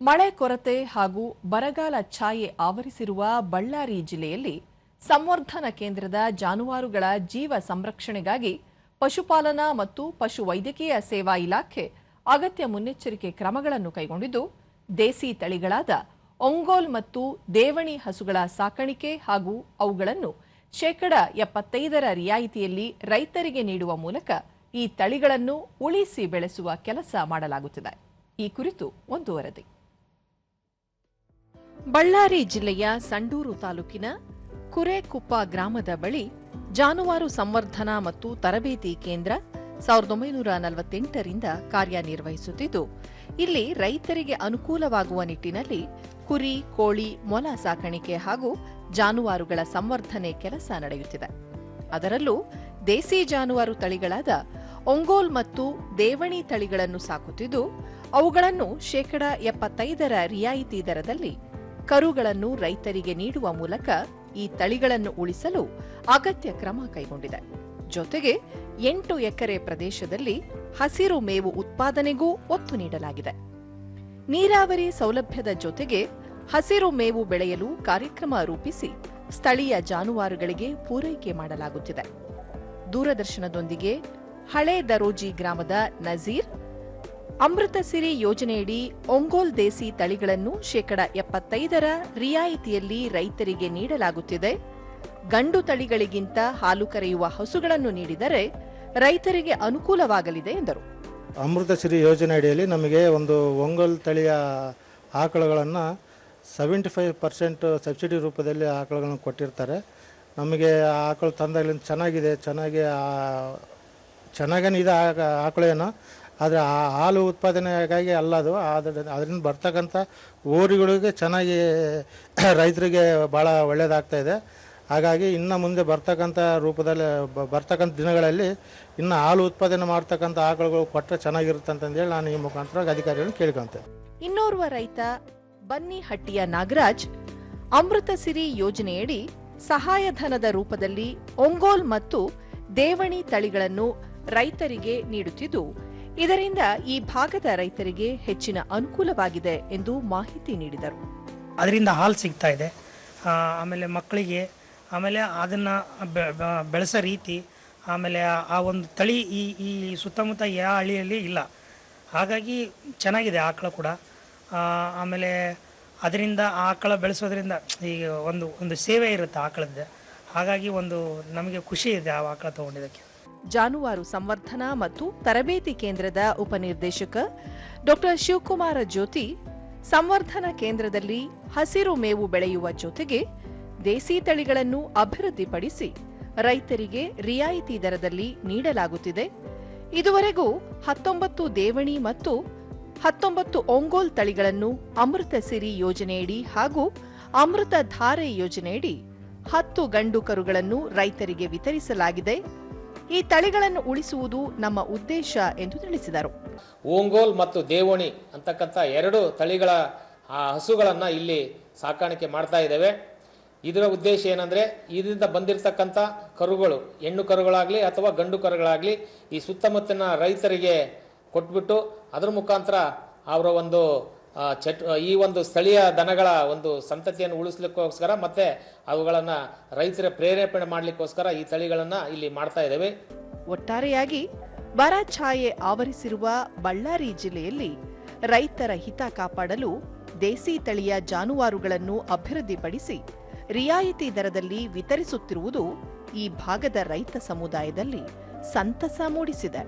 ಮಳೆ ಕೊರತೆ ಹಾಗೂ ಬರಗಾಲ ಛಾಯೆ ಆವರಿಸಿರುವ ಬಳ್ಳಾರಿ ಜಿಲ್ಲೆಯಲ್ಲಿ ಸಂವರ್ಧನ ಕೇಂದ್ರದ ಜಾನುವಾರುಗಳ ಜೀವ ಸಂರಕ್ಷಣೆಗಾಗಿ ಪಶುಪಾಲನಾ ಮತ್ತು ಪಶುವೈದ್ಯಕೀಯ ಸೇವಾ ಇಲಾಖೆ ಅಗತ್ಯ ಮುನ್ನೆಚ್ಚರಿಕೆ ಕ್ರಮಗಳನ್ನು ಕೈಗೊಂಡಿದ್ದು, ದೇಸಿ ತಳಿಗಳಾದ ಒಂಗೋಲ್ ಮತ್ತು ದೇವಣಿ ಹಸುಗಳ ಸಾಕಾಣಿಕೆ ಹಾಗೂ ಅವುಗಳನ್ನು 75% ರಿಯಾಯಿತಿಯಲ್ಲಿ ರೈತರಿಗೆ ನೀಡುವ ಮೂಲಕ ಈ ತಳಿಗಳನ್ನು ಉಳಿಸಿ ಬೆಳೆಸುವ ಕೆಲಸ ಮಾಡಲಾಗುತ್ತಿದೆ. ಈ ಕುರಿತು ಒಂದು ವರದಿ. ಬಳ್ಳಾರಿ ಜಿಲ್ಲೆಯ ಸಂಡೂರು ತಾಲೂಕಿನ ಕುರೆಕುಪ್ಪ ಗ್ರಾಮದ ಬಳಿ ಜಾನುವಾರು ಸಂವರ್ಧನಾ ಮತ್ತು ತರಬೇತಿ ಕೇಂದ್ರ 1948ರಿಂದ ಕಾರ್ಯನಿರ್ವಹಿಸುತ್ತಿದ್ದು, ಇಲ್ಲಿ ರೈತರಿಗೆ ಅನುಕೂಲವಾಗುವ ನಿಟ್ಟಿನಲ್ಲಿ ಕುರಿ, ಕೋಳಿ, ಮೊಲ ಸಾಕಾಣಿಕೆ ಹಾಗೂ ಜಾನುವಾರುಗಳ ಸಂವರ್ಧನೆ ಕೆಲಸ ನಡೆಯುತ್ತಿದೆ. ಅದರಲ್ಲೂ ದೇಸಿ ಜಾನುವಾರು ತಳಿಗಳಾದ ಒಂಗೋಲ್ ಮತ್ತು ದೇವಣಿ ತಳಿಗಳನ್ನು ಸಾಕುತ್ತಿದ್ದು, ಅವುಗಳನ್ನು 75% ರಿಯಾಯಿತಿ ದರದಲ್ಲಿ ಕರುಗಳನ್ನು ರೈತರಿಗೆ ನೀಡುವ ಮೂಲಕ ಈ ತಳಿಗಳನ್ನು ಉಳಿಸಲು ಅಗತ್ಯ ಕ್ರಮ ಕೈಗೊಂಡಿದೆ. ಜೊತೆಗೆ 8 ಎಕರೆ ಪ್ರದೇಶದಲ್ಲಿ ಹಸಿರು ಮೇವು ಉತ್ಪಾದನೆಗೂ ಒತ್ತು ನೀಡಲಾಗಿದೆ. ನೀರಾವರಿ ಸೌಲಭ್ಯದ ಜೊತೆಗೆ ಹಸಿರು ಮೇವು ಬೆಳೆಯಲು ಕಾರ್ಯಕ್ರಮ ರೂಪಿಸಿ ಸ್ಥಳೀಯ ಜಾನುವಾರುಗಳಿಗೆ ಪೂರೈಕೆ ಮಾಡಲಾಗುತ್ತಿದೆ. ದೂರದರ್ಶನದೊಂದಿಗೆ ಹಳೆ ದರೋಜಿ ಗ್ರಾಮದ ನಜೀರ್, ಅಮೃತಸಿರಿ ಯೋಜನೆಯಡಿ ಒಂಗೋಲ್ ದೇಸಿ ತಳಿಗಳನ್ನು 75% ರಿಯಾಯಿತಿಯಲ್ಲಿ ರೈತರಿಗೆ ನೀಡಲಾಗುತ್ತಿದೆ. ಗಂಡು ತಳಿಗಳಿಗಿಂತ ಹಾಲು ಕರೆಯುವ ಹಸುಗಳನ್ನು ನೀಡಿದರೆ ರೈತರಿಗೆ ಅನುಕೂಲವಾಗಲಿದೆ ಎಂದರು. ಅಮೃತಸಿರಿ ಯೋಜನೆ ಅಡಿಯಲ್ಲಿ ನಮಗೆ ಒಂದು ಒಂಗೋಲ್ ತಳಿಯ ಆಕಳುಗಳನ್ನು 75% ಸಬ್ಸಿಡಿ ರೂಪದಲ್ಲಿ ಆಕಳುಗಳನ್ನು ಕೊಟ್ಟಿರ್ತಾರೆ. ನಮಗೆ ಆಕಳು ತಂದಾಗಲಿಂದ ಚೆನ್ನಾಗೇನು ಇದೆ ಆಕಳೇನು, ಆದರೆ ಆ ಹಾಲು ಉತ್ಪಾದನೆಗಾಗಿ ಅಲ್ಲದು. ಅದರಿಂದ ಬರ್ತಕ್ಕಂಥ ಊರುಗಳಿಗೆ ಚೆನ್ನಾಗಿ ರೈತರಿಗೆ ಭಾಳ ಒಳ್ಳೆಯದಾಗ್ತಾಯಿದೆ. ಹಾಗಾಗಿ ಇನ್ನು ಮುಂದೆ ಬರ್ತಕ್ಕಂಥ ದಿನಗಳಲ್ಲಿ ಇನ್ನು ಹಾಲು ಉತ್ಪಾದನೆ ಮಾಡ್ತಕ್ಕಂಥ ಆಕಳುಗಳು ಕೊಟ್ಟರೆ ಚೆನ್ನಾಗಿರುತ್ತೆ ಅಂತಂದೇಳಿ ನಾನು ಈ ಮುಖಾಂತರ ಅಧಿಕಾರಿಗಳನ್ನು ಕೇಳ್ಕೊಂತೇನೆ. ಇನ್ನೋರ್ವ ರೈತ ಬನ್ನಿಹಟ್ಟಿಯ ನಾಗರಾಜ್ ಅಮೃತಸಿರಿ ಯೋಜನೆಯಡಿ ಸಹಾಯಧನದ ರೂಪದಲ್ಲಿ ಒಂಗೋಲ್ ಮತ್ತು ದೇವಣಿ ತಳಿಗಳನ್ನು ರೈತರಿಗೆ ನೀಡುತ್ತಿದ್ದು, ಇದರಿಂದ ಈ ಭಾಗದ ರೈತರಿಗೆ ಹೆಚ್ಚಿನ ಅನುಕೂಲವಾಗಿದೆ ಎಂದು ಮಾಹಿತಿ ನೀಡಿದರು. ಅದರಿಂದ ಹಾಲು ಸಿಗ್ತಾ ಇದೆ, ಆಮೇಲೆ ಮಕ್ಕಳಿಗೆ, ಆಮೇಲೆ ಅದನ್ನು ಬೆಳೆಸೋ ರೀತಿ, ಆಮೇಲೆ ಆ ಒಂದು ತಳಿ ಈ ಸುತ್ತಮುತ್ತ ಯಾವ ಹಳ್ಳಿಯಲ್ಲಿ ಇಲ್ಲ. ಹಾಗಾಗಿ ಚೆನ್ನಾಗಿದೆ ಆಕಳ ಕೂಡ. ಆಮೇಲೆ ಅದರಿಂದ ಆಕಳ ಬೆಳೆಸೋದ್ರಿಂದ ಈಗ ಒಂದು ಸೇವೆ ಇರುತ್ತೆ ಆಕಳದ್ದು. ಹಾಗಾಗಿ ನಮಗೆ ಖುಷಿ ಇದೆ ಆ ಆಕಳ ತಗೊಂಡಿದ್ದಕ್ಕೆ. ಜಾನುವಾರು ಸಂವರ್ಧನಾ ಮತ್ತು ತರಬೇತಿ ಕೇಂದ್ರದ ಉಪನಿರ್ದೇಶಕ ಡಾ ಶಿವಕುಮಾರ ಜ್ಯೋತಿ, ಸಂವರ್ಧನಾ ಕೇಂದ್ರದಲ್ಲಿ ಹಸಿರು ಮೇವು ಬೆಳೆಯುವ ಜೊತೆಗೆ ದೇಸಿ ತಳಿಗಳನ್ನು ಅಭಿವೃದ್ಧಿಪಡಿಸಿ ರೈತರಿಗೆ ರಿಯಾಯಿತಿ ದರದಲ್ಲಿ ನೀಡಲಾಗುತ್ತಿದೆ. ಇದುವರೆಗೂ 19 ದೇವಣಿ ಮತ್ತು 19 ಒಂಗೋಲ್ ತಳಿಗಳನ್ನು ಅಮೃತಸಿರಿ ಯೋಜನೆಯಡಿ ಹಾಗೂ ಅಮೃತ ಧಾರೆ ಯೋಜನೆಯಡಿ 10 ಗಂಡು ಕರುಗಳನ್ನು ರೈತರಿಗೆ ವಿತರಿಸಲಾಗಿದೆ. ಈ ತಳಿಗಳನ್ನು ಉಳಿಸುವುದು ನಮ್ಮ ಉದ್ದೇಶ ಎಂದು ತಿಳಿಸಿದರು. ಒಂಗೋಲ್ ಮತ್ತು ದೇವಣಿ ಅಂತಕ್ಕಂಥ 2 ತಳಿಗಳ ಹಸುಗಳನ್ನು ಇಲ್ಲಿ ಸಾಕಾಣಿಕೆ ಮಾಡ್ತಾ ಇದ್ದೇವೆ. ಇದರ ಉದ್ದೇಶ ಏನಂದರೆ, ಇದರಿಂದ ಬಂದಿರತಕ್ಕಂಥ ಕರುಗಳು, ಹೆಣ್ಣು ಕರುಗಳಾಗಲಿ ಅಥವಾ ಗಂಡು ಕರುಗಳಾಗಲಿ, ಈ ಸುತ್ತಮುತ್ತಲಿನ ರೈತರಿಗೆ ಕೊಟ್ಬಿಟ್ಟು ಅದರ ಮುಖಾಂತರ ಅವರ ಈ ಒಂದು ಸ್ಥಳೀಯ ದನಗಳ ಒಂದು ಸಂತತಿಯನ್ನು ಉಳಿಸ್ಲಿಕ್ಕೋಸ್ಕರ ಮತ್ತೆ ಅವುಗಳನ್ನು ರೈತರ ಪ್ರೇರೇಪಣೆ ಮಾಡಲಿಕ್ಕೋಸ್ಕರ ಈ ತಳಿಗಳನ್ನು ಇಲ್ಲಿ ಮಾಡ್ತಾ ಇದ್ದೇವೆ. ಒಟ್ಟಾರೆಯಾಗಿ ಬರ ಛಾಯೆ ಆವರಿಸಿರುವ ಬಳ್ಳಾರಿ ಜಿಲ್ಲೆಯಲ್ಲಿ ರೈತರ ಹಿತ ಕಾಪಾಡಲು ದೇಸಿ ತಳಿಯ ಜಾನುವಾರುಗಳನ್ನು ಅಭಿವೃದ್ಧಿಪಡಿಸಿ ರಿಯಾಯಿತಿ ದರದಲ್ಲಿ ವಿತರಿಸುತ್ತಿರುವುದು ಈ ಭಾಗದ ರೈತ ಸಮುದಾಯದಲ್ಲಿ ಸಂತಸ ಮೂಡಿಸಿದೆ.